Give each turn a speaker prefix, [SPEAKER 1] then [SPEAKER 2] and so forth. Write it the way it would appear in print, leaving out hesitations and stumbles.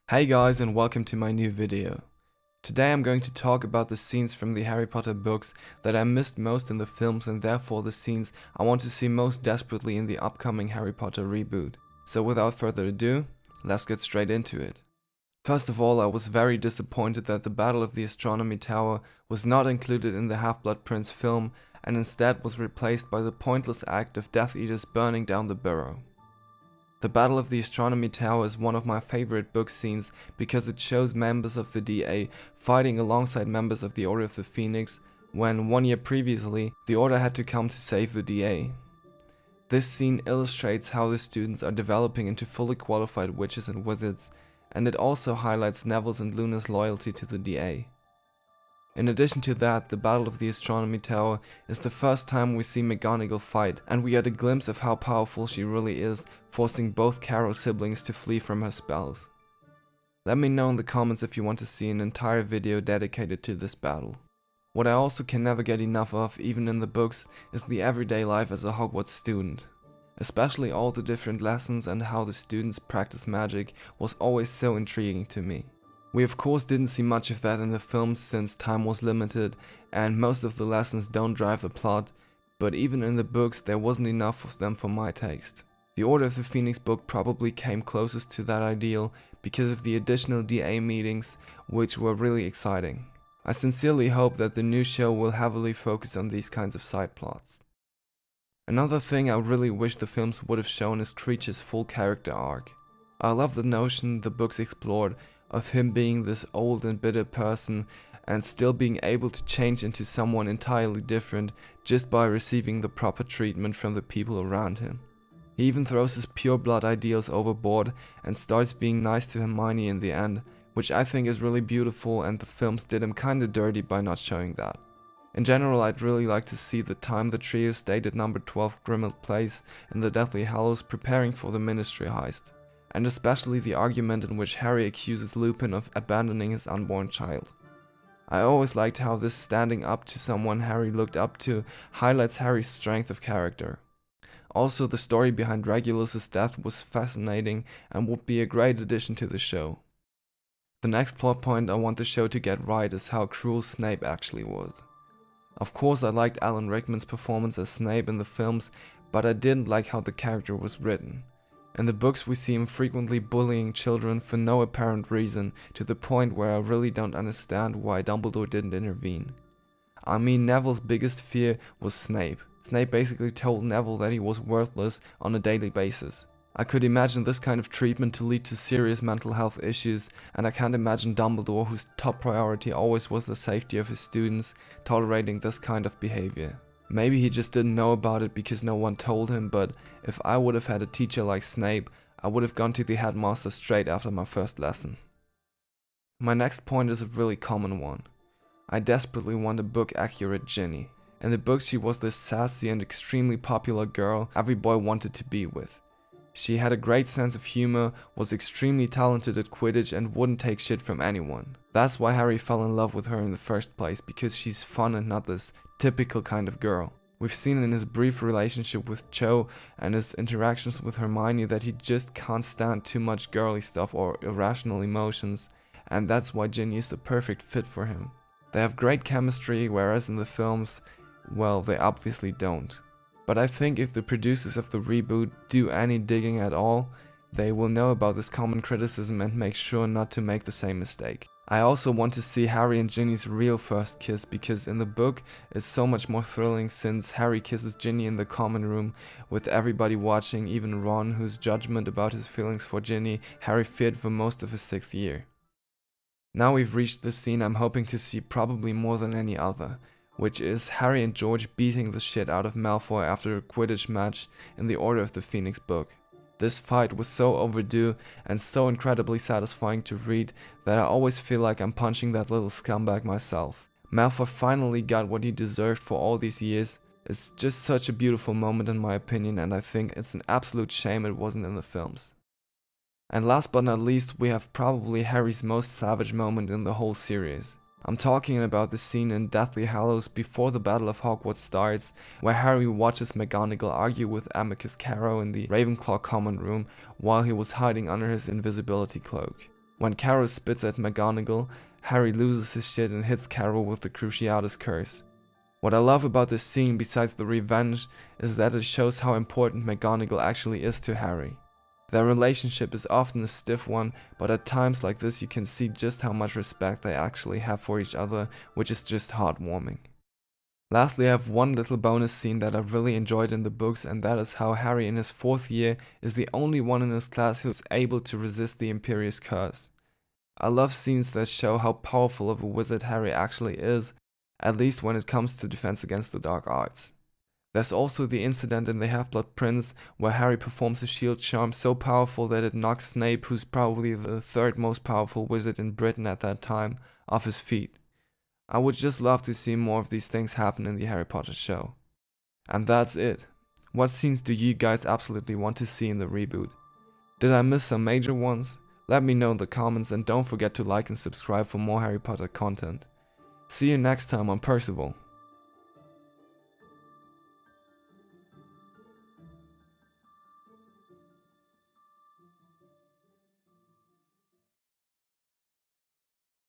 [SPEAKER 1] Hey guys, and welcome to my new video. Today I'm going to talk about the scenes from the Harry Potter books that I missed most in the films, and therefore the scenes I want to see most desperately in the upcoming Harry Potter reboot. So without further ado, let's get straight into it. First of all, I was very disappointed that the Battle of the Astronomy Tower was not included in the Half-Blood Prince film and instead was replaced by the pointless act of Death Eaters burning down the burrow. The Battle of the Astronomy Tower is one of my favorite book scenes because it shows members of the DA fighting alongside members of the Order of the Phoenix when 1 year previously the Order had to come to save the DA. This scene illustrates how the students are developing into fully qualified witches and wizards, and it also highlights Neville's and Luna's loyalty to the DA. In addition to that, the Battle of the Astronomy Tower is the first time we see McGonagall fight, and we get a glimpse of how powerful she really is, forcing both Carrow siblings to flee from her spells. Let me know in the comments if you want to see an entire video dedicated to this battle. What I also can never get enough of, even in the books, is the everyday life as a Hogwarts student. Especially all the different lessons and how the students practice magic was always so intriguing to me. We of course didn't see much of that in the films since time was limited and most of the lessons don't drive the plot, but even in the books there wasn't enough of them for my taste. The Order of the Phoenix book probably came closest to that ideal because of the additional DA meetings, which were really exciting. I sincerely hope that the new show will heavily focus on these kinds of side plots. Another thing I really wish the films would have shown is Kreacher's full character arc. I love the notion the books explored of him being this old and bitter person and still being able to change into someone entirely different just by receiving the proper treatment from the people around him. He even throws his pureblood ideals overboard and starts being nice to Hermione in the end, which I think is really beautiful, and the films did him kinda dirty by not showing that. In general, I'd really like to see the time the trio stayed at number 12 Grimmauld Place in the Deathly Hallows preparing for the Ministry heist. And especially the argument in which Harry accuses Lupin of abandoning his unborn child. I always liked how this standing up to someone Harry looked up to highlights Harry's strength of character. Also, the story behind Regulus's death was fascinating and would be a great addition to the show. The next plot point I want the show to get right is how cruel Snape actually was. Of course, I liked Alan Rickman's performance as Snape in the films, but I didn't like how the character was written. In the books we see him frequently bullying children for no apparent reason, to the point where I really don't understand why Dumbledore didn't intervene. I mean, Neville's biggest fear was Snape. Snape basically told Neville that he was worthless on a daily basis. I could imagine this kind of treatment to lead to serious mental health issues, and I can't imagine Dumbledore, whose top priority always was the safety of his students, tolerating this kind of behavior. Maybe he just didn't know about it because no one told him, but if I would have had a teacher like Snape, I would have gone to the headmaster straight after my first lesson. My next point is a really common one. I desperately want a book-accurate Ginny. In the books she was this sassy and extremely popular girl every boy wanted to be with. She had a great sense of humor, was extremely talented at Quidditch and wouldn't take shit from anyone. That's why Harry fell in love with her in the first place, because she's fun and not this typical kind of girl. We've seen in his brief relationship with Cho and his interactions with Hermione that he just can't stand too much girly stuff or irrational emotions, and that's why Ginny is the perfect fit for him. They have great chemistry, whereas in the films, well, they obviously don't. But I think if the producers of the reboot do any digging at all, they will know about this common criticism and make sure not to make the same mistake. I also want to see Harry and Ginny's real first kiss, because in the book it's so much more thrilling since Harry kisses Ginny in the common room with everybody watching, even Ron, whose judgment about his feelings for Ginny Harry feared for most of his 6th year. Now we've reached the scene I'm hoping to see probably more than any other, which is Harry and George beating the shit out of Malfoy after a Quidditch match in the Order of the Phoenix book. This fight was so overdue and so incredibly satisfying to read that I always feel like I'm punching that little scumbag myself. Malfoy finally got what he deserved for all these years. It's just such a beautiful moment in my opinion, and I think it's an absolute shame it wasn't in the films. And last but not least, we have probably Harry's most savage moment in the whole series. I'm talking about the scene in Deathly Hallows before the Battle of Hogwarts starts, where Harry watches McGonagall argue with Amicus Carrow in the Ravenclaw common room while he was hiding under his invisibility cloak. When Carol spits at McGonagall, Harry loses his shit and hits Carol with the Cruciatus Curse. What I love about this scene, besides the revenge, is that it shows how important McGonagall actually is to Harry. Their relationship is often a stiff one, but at times like this you can see just how much respect they actually have for each other, which is just heartwarming. Lastly, I have one little bonus scene that I really enjoyed in the books, and that is how Harry in his 4th year is the only one in his class who's able to resist the Imperius Curse. I love scenes that show how powerful of a wizard Harry actually is, at least when it comes to defense against the dark arts. There's also the incident in The Half-Blood Prince where Harry performs a shield charm so powerful that it knocks Snape, who's probably the 3rd most powerful wizard in Britain at that time, off his feet. I would just love to see more of these things happen in the Harry Potter show. And that's it. What scenes do you guys absolutely want to see in the reboot? Did I miss some major ones? Let me know in the comments, and don't forget to like and subscribe for more Harry Potter content. See you next time on Percival.